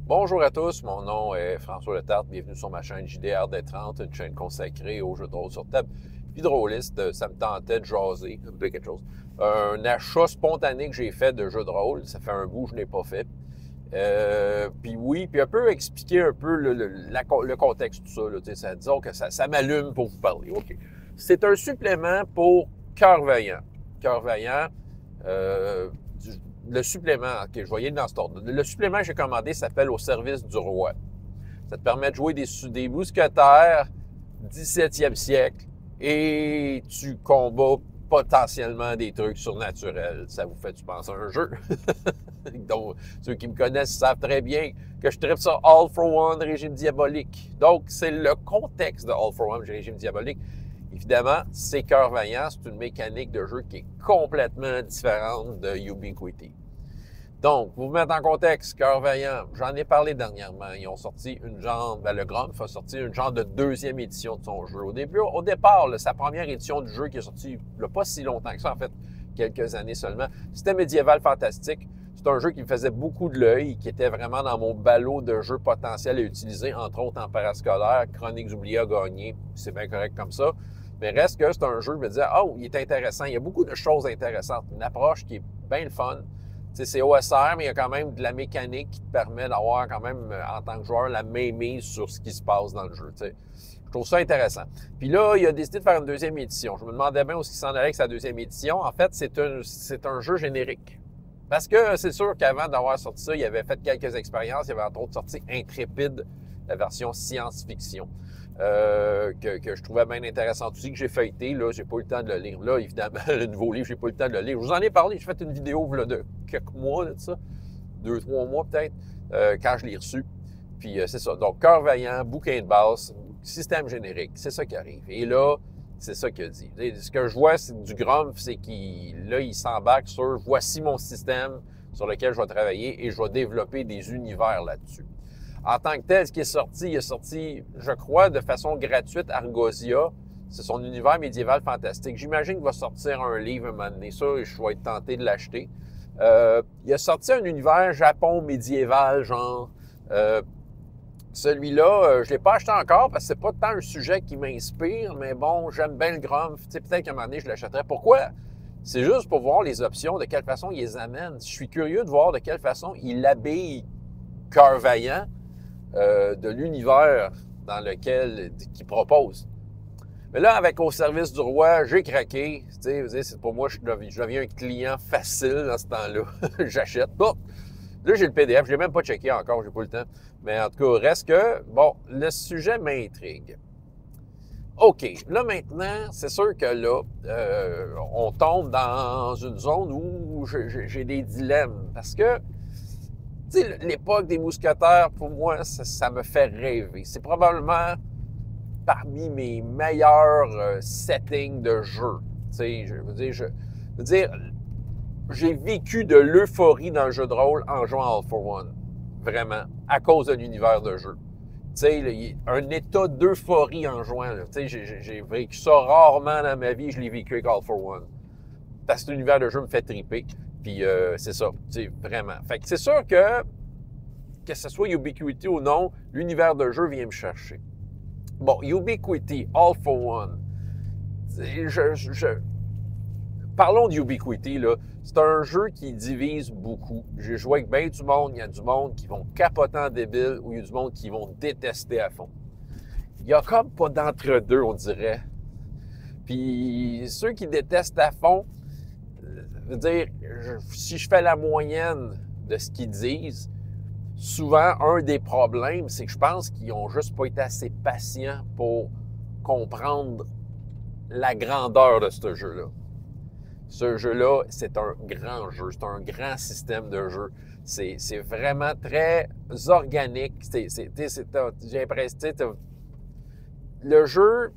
Bonjour à tous, mon nom est François Letarte, bienvenue sur ma chaîne JDR-D30, une chaîne consacrée aux jeux de rôle sur table. Puis drôliste, ça me tentait de jaser, de quelque chose. Un achat spontané que j'ai fait de jeux de rôle, ça fait un bout que je n'ai pas fait. Puis oui, puis un peu expliquer un peu le contexte de tout ça. Disons que ça m'allume pour vous parler. OK. C'est un supplément pour Cœur Vaillant. Cœur Vaillant, le supplément, OK, je vais y aller dans cet ordre. Le supplément que j'ai commandé s'appelle Au service du roi. Ça te permet de jouer des mousquetaires 17e siècle et tu combats potentiellement des trucs surnaturels. Ça vous fait, tu penses, un jeu? Donc, ceux qui me connaissent savent très bien que je tripe ça All for One, régime diabolique. Donc, c'est le contexte de All for One, régime diabolique. Évidemment, c'est Cœur Vaillant, c'est une mécanique de jeu qui est complètement différente de Ubiquity. Donc, pour vous mettre en contexte, Cœur Vaillant, j'en ai parlé dernièrement. Ils ont sorti une genre, le Grumpf a sorti une genre de deuxième édition de son jeu. Au départ, sa première édition du jeu qui est sortie il n'y a pas si longtemps que ça, en fait, quelques années seulement, c'était Médiéval Fantastique. C'est un jeu qui me faisait beaucoup de l'œil, qui était vraiment dans mon ballot de jeux potentiels à utiliser, entre autres en parascolaire, Chroniques oubliées à gagner, c'est bien correct comme ça. Mais reste que c'est un jeu, je me disais, oh, il est intéressant, il y a beaucoup de choses intéressantes, une approche qui est bien le fun. C'est OSR, mais il y a quand même de la mécanique qui te permet d'avoir quand même, en tant que joueur, la mainmise sur ce qui se passe dans le jeu. T'sais. Je trouve ça intéressant. Puis là, il a décidé de faire une deuxième édition. Je me demandais bien où il s'en allait avec sa deuxième édition. En fait, c'est un jeu générique. Parce que c'est sûr qu'avant d'avoir sorti ça, il avait fait quelques expériences. Il avait entre autres sorti Intrépide, la version science-fiction, que je trouvais bien intéressante aussi, que j'ai feuilleté. Là, j'ai pas eu le temps de le lire. Là, évidemment, le nouveau livre, j'ai pas eu le temps de le lire. Je vous en ai parlé, j'ai fait une vidéo là, de quelques mois de ça, 2-3 mois peut-être, quand je l'ai reçu. Puis c'est ça. Donc, Cœur Vaillant, bouquin de base, système générique, c'est ça qui arrive. Et là, c'est ça qu'il a dit. Ce que je vois, c'est du Grumpf, c'est qu'il s'embarque sur « voici mon système sur lequel je vais travailler et je vais développer des univers là-dessus ». En tant que tel, ce qui est sorti, il est sorti, je crois, de façon gratuite, Argosia. C'est son univers médiéval fantastique. J'imagine qu'il va sortir un livre un moment donné. Ça, je vais être tenté de l'acheter. Il a sorti un univers Japon médiéval, genre... Celui-là, je ne l'ai pas acheté encore parce que c'est pas tant un sujet qui m'inspire, mais bon, j'aime bien le Grumpf. Peut-être qu'à un moment donné, je l'achèterais. Pourquoi? C'est juste pour voir les options, de quelle façon il les amène. Je suis curieux de voir de quelle façon il habille Cœur Vaillant de l'univers dans lequel qu'il propose. Mais là, avec Au service du roi, j'ai craqué. C'est pour moi, je deviens un client facile dans ce temps-là. J'achète. Bon. Là, j'ai le PDF, je l'ai même pas checké encore, j'ai pas le temps. Mais en tout cas, reste que, bon, le sujet m'intrigue. OK, là maintenant, c'est sûr que là, on tombe dans une zone où j'ai des dilemmes. Parce que, tu sais, l'époque des mousquetaires, pour moi, ça me fait rêver. C'est probablement parmi mes meilleurs settings de jeu. Tu sais, je veux dire, j'ai vécu de l'euphorie dans le jeu de rôle en jouant All for One. Vraiment. À cause de l'univers de jeu. Tu sais, un état d'euphorie en jouant. Tu sais, j'ai vécu ça rarement dans ma vie. Je l'ai vécu avec All for One. Parce que l'univers de jeu me fait triper. Puis c'est ça. Tu sais, vraiment. Fait que c'est sûr que ce soit Ubiquity ou non, l'univers de jeu vient me chercher. Bon, Ubiquity, All for One. Parlons d'Ubiquity, là. C'est un jeu qui divise beaucoup. J'ai joué avec bien du monde. Il y a du monde qui vont capoter en débile ou il y a du monde qui vont détester à fond. Il n'y a comme pas d'entre-deux, on dirait. Puis ceux qui détestent à fond, je veux dire, si je fais la moyenne de ce qu'ils disent, souvent, un des problèmes, c'est que je pense qu'ils n'ont juste pas été assez patients pour comprendre la grandeur de ce jeu-là. Ce jeu-là, c'est un grand jeu, c'est un grand système de jeu. C'est vraiment très organique. J'ai l'impression, le jeu,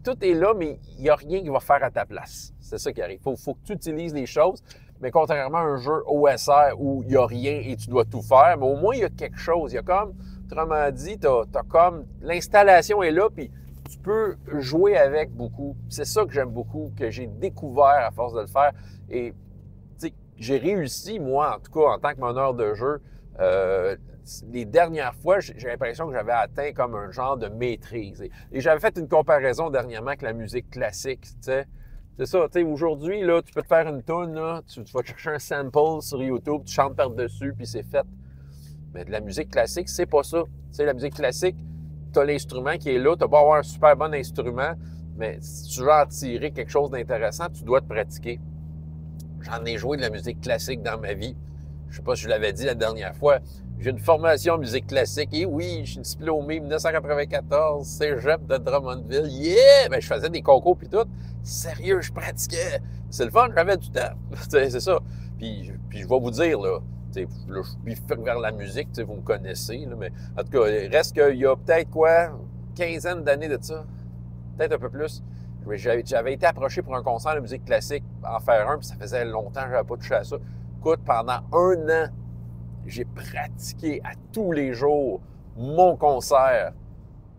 tout est là, mais il n'y a rien qui va faire à ta place. C'est ça qui arrive. Il faut que tu utilises les choses, mais contrairement à un jeu OSR où il n'y a rien et tu dois tout faire, mais au moins il y a quelque chose. Il y a comme, autrement dit, t'as comme, l'installation est là, puis tu peux jouer avec beaucoup. C'est ça que j'aime beaucoup, que j'ai découvert à force de le faire. Et j'ai réussi, moi, en tout cas, en tant que meneur de jeu, les dernières fois, j'ai l'impression que j'avais atteint comme un genre de maîtrise. Et j'avais fait une comparaison dernièrement avec la musique classique, tu sais. C'est ça, tu sais, aujourd'hui, là, tu peux te faire une tune, là, tu vas chercher un sample sur YouTube, tu chantes par-dessus, puis c'est fait. Mais de la musique classique, c'est pas ça. Tu sais, la musique classique, tu as l'instrument qui est là, tu as beau avoir un super bon instrument, mais si tu veux en tirer quelque chose d'intéressant, tu dois te pratiquer. J'en ai joué de la musique classique dans ma vie. Je sais pas si je l'avais dit la dernière fois. J'ai une formation en musique classique. Et oui, je suis diplômé 1994, cégep de Drummondville. Yeah! Ben, je faisais des concours puis tout. Sérieux, je pratiquais. C'est le fun, j'avais du temps. C'est ça. Puis je vais vous dire, là, je suis vers la musique, vous me connaissez, là, mais en tout cas, il reste qu'il y a peut-être quoi, quinzaine d'années de ça, peut-être un peu plus. J'avais été approché pour un concert de musique classique, en faire un, puis ça faisait longtemps que je n'avais pas touché à ça. Écoute, pendant un an, j'ai pratiqué à tous les jours mon concert.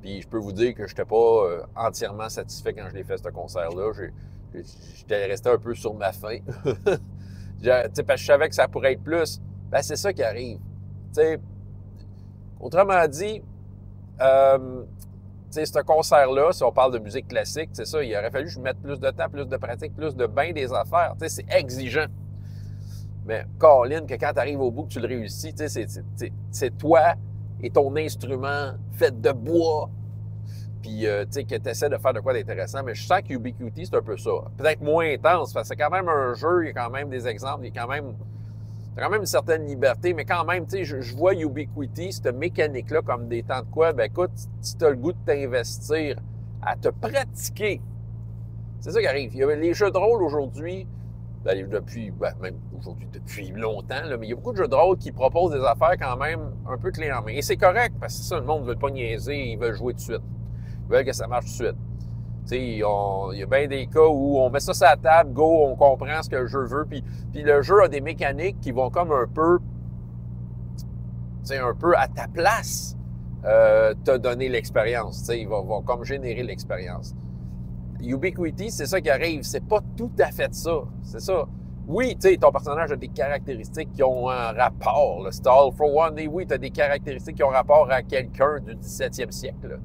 Puis je peux vous dire que je n'étais pas entièrement satisfait quand je l'ai fait, ce concert-là. J'étais resté un peu sur ma faim. Parce que je savais que ça pourrait être plus. Ben, c'est ça qui arrive. T'sais, autrement dit, ce concert-là, si on parle de musique classique, c'est ça, il aurait fallu que je mette plus de temps, plus de pratique, plus de bain des affaires. C'est exigeant. Mais, Colin, que quand tu arrives au bout, que tu le réussis, c'est toi et ton instrument fait de bois, puis que tu essaies de faire de quoi d'intéressant. Mais je sens que Ubiquiti, c'est un peu ça. Peut-être moins intense, parce que c'est quand même un jeu, il y a quand même des exemples, il y a quand même une certaine liberté, mais quand même, je vois Ubiquiti, cette mécanique-là, comme des temps de quoi, ben écoute, si tu as le goût de t'investir à te pratiquer, c'est ça qui arrive. Il y a les jeux de rôle aujourd'hui, même aujourd'hui depuis longtemps, là, mais il y a beaucoup de jeux de rôle qui proposent des affaires quand même un peu clés en main. Et c'est correct, parce que ça, le monde ne veut pas niaiser, ils veulent jouer tout de suite. Ils veulent que ça marche tout de suite. Il y a bien des cas où on met ça sur la table, go, on comprend ce que le jeu veut, puis le jeu a des mécaniques qui vont comme un peu à ta place te donner l'expérience. Ils vont comme générer l'expérience. Ubiquiti, c'est ça qui arrive. C'est pas tout à fait ça. C'est ça. Oui, ton personnage a des caractéristiques qui ont un rapport. Là. C'est All for One. Et oui, tu as des caractéristiques qui ont rapport à quelqu'un du 17e siècle. Là.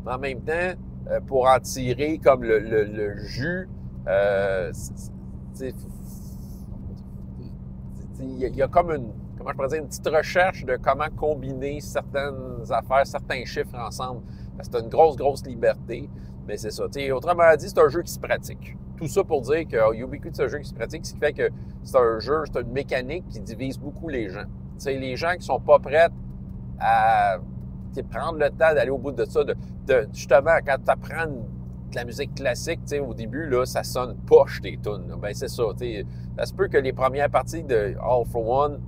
Mais en même temps, pour en tirer comme le jus, il y a comme comment je pourrais dire, une petite recherche de comment combiner certaines affaires, certains chiffres ensemble. Parce que c'est une grosse liberté, mais c'est ça. Autrement dit, c'est un jeu qui se pratique. Tout ça pour dire que Ubiquiti, c'est un jeu qui se pratique, ce qui fait que c'est un jeu, c'est une mécanique qui divise beaucoup les gens. Les gens qui sont pas prêts à prendre le temps d'aller au bout de ça, justement, quand tu apprends de la musique classique, au début, là, ça sonne poche, tes tunes. Ben, c'est ça. Ça se peut que les premières parties de All for One,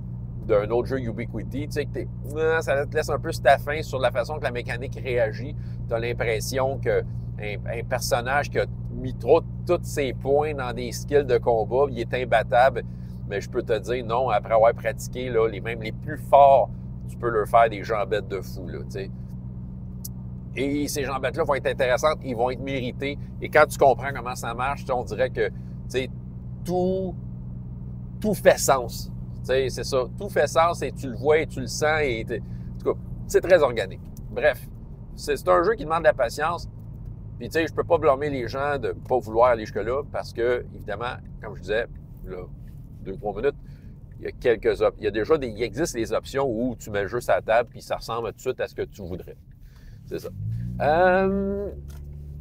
d'un autre jeu Ubiquiti, ça te laisse un peu staffin sur la façon que la mécanique réagit. Tu as l'impression qu'un personnage qui a mis trop tous ses points dans des skills de combat, il est imbattable. Mais je peux te dire, non, après avoir pratiqué, là, même les plus forts, tu peux leur faire des jambettes de fou, là, t'sais. Et ces jambettes-là vont être intéressantes, ils vont être méritées. Et quand tu comprends comment ça marche, on dirait que, tout fait sens. C'est ça, tout fait sens et tu le vois et tu le sens. En tout cas, c'est très organique. Bref, c'est un jeu qui demande de la patience. Puis, je peux pas blâmer les gens de pas vouloir aller jusque-là parce que, évidemment, comme je disais, là, 2-3 minutes, il existe des options où tu mets le jeu sur la table puis ça ressemble tout de suite à ce que tu voudrais. C'est ça.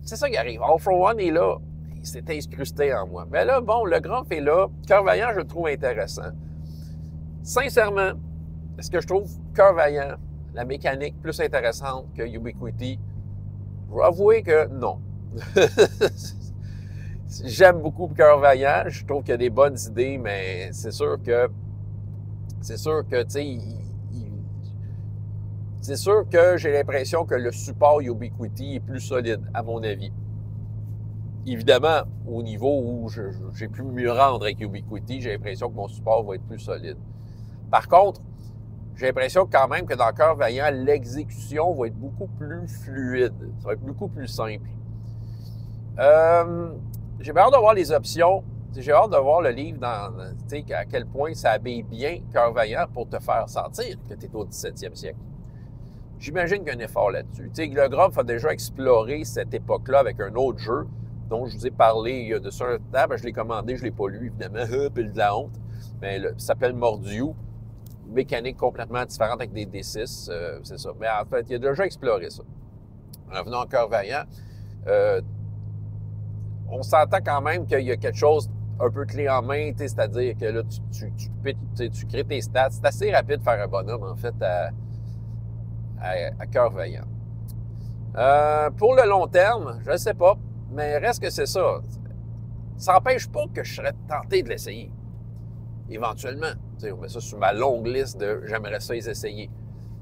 C'est ça qui arrive. All for One est là. Il s'est incrusté en moi. Mais là, bon, le Grumph est là. Cœur Vaillant, je le trouve intéressant. Sincèrement, est-ce que je trouve Cœur Vaillant, la mécanique plus intéressante que Ubiquiti? Je vais avouer que non. J'aime beaucoup Cœur Vaillant. Je trouve qu'il y a des bonnes idées, mais c'est sûr que, tu sais, c'est sûr que j'ai l'impression que le support Ubiquiti est plus solide, à mon avis. Évidemment, au niveau où j'ai pu me rendre avec Ubiquiti, j'ai l'impression que mon support va être plus solide. Par contre, j'ai l'impression quand même que dans Cœur Vaillant, l'exécution va être beaucoup plus fluide. Ça va être beaucoup plus simple. J'ai bien hâte de voir les options. J'ai hâte de voir le livre à quel point ça habille bien Cœur Vaillant pour te faire sentir que tu es au 17e siècle. J'imagine qu'il y a un effort là-dessus. Le Groff a déjà exploré cette époque-là avec un autre jeu dont je vous ai parlé il y a de ça un temps. Ben, je l'ai commandé, je ne l'ai pas lu, évidemment, puis de la honte. Mais ça s'appelle Mordiu. Mécanique complètement différente avec des D6, c'est ça. Mais en fait, il a déjà exploré ça. Revenons à Cœur Vaillant. On s'entend quand même qu'il y a quelque chose un peu clé en main, c'est-à-dire que là, tu crées tes stats. C'est assez rapide de faire un bonhomme, en fait, à Cœur Vaillant. Pour le long terme, je ne sais pas, mais reste que c'est ça. Ça n'empêche pas que je serais tenté de l'essayer. Éventuellement. On met ça sur ma longue liste de « j'aimerais ça les essayer ».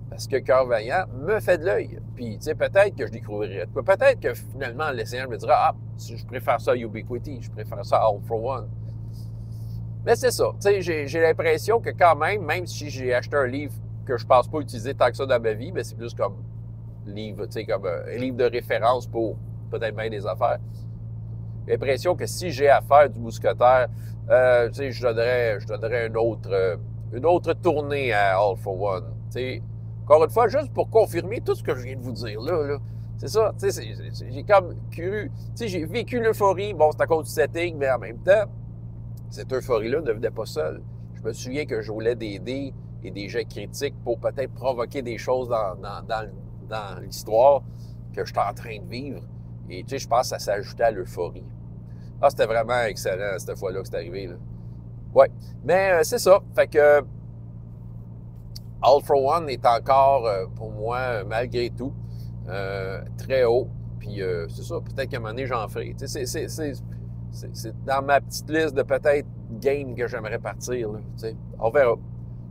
Parce que Cœur Vaillant me fait de l'œil. Puis, peut-être que je découvrirais. Peut-être que finalement, en l'essayant, je me dirais « ah, je préfère ça à Ubiquity, je préfère ça à All for One ». Mais c'est ça. J'ai l'impression que quand même si j'ai acheté un livre que je ne pense pas utiliser tant que ça dans ma vie, mais c'est plus comme livre, comme un livre de référence pour peut-être bien des affaires. J'ai l'impression que si j'ai à faire du mousquetaire, je donnerais une autre tournée à All for One. Encore une fois, juste pour confirmer tout ce que je viens de vous dire là. C'est ça, j'ai comme cru, j'ai vécu l'euphorie, bon, c'est à cause du setting, mais en même temps, cette euphorie-là ne venait pas seule. Je me souviens que je roulais des dés et des jets critiques pour peut-être provoquer des choses dans l'histoire que j'étais en train de vivre. Et je pense que ça s'ajoutait à l'euphorie. Ah, c'était vraiment excellent cette fois-là que c'est arrivé. Là. Ouais. Mais c'est ça. Fait que All for One est encore, pour moi, malgré tout, très haut. Puis c'est ça, peut-être qu'à un moment donné, j'en ferai. C'est dans ma petite liste de peut-être games que j'aimerais partir. Là, on verra.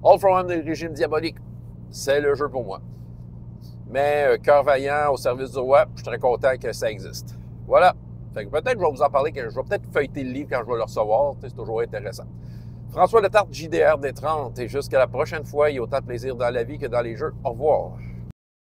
All for One de régime diabolique, c'est le jeu pour moi. Mais Cœur Vaillant au service du roi, je suis très content que ça existe. Voilà. Fait que peut-être je vais vous en parler, je vais peut-être feuilleter le livre quand je vais le recevoir. C'est toujours intéressant. François Letarte, JDR des 30. Et jusqu'à la prochaine fois, il y a autant de plaisir dans la vie que dans les jeux. Au revoir.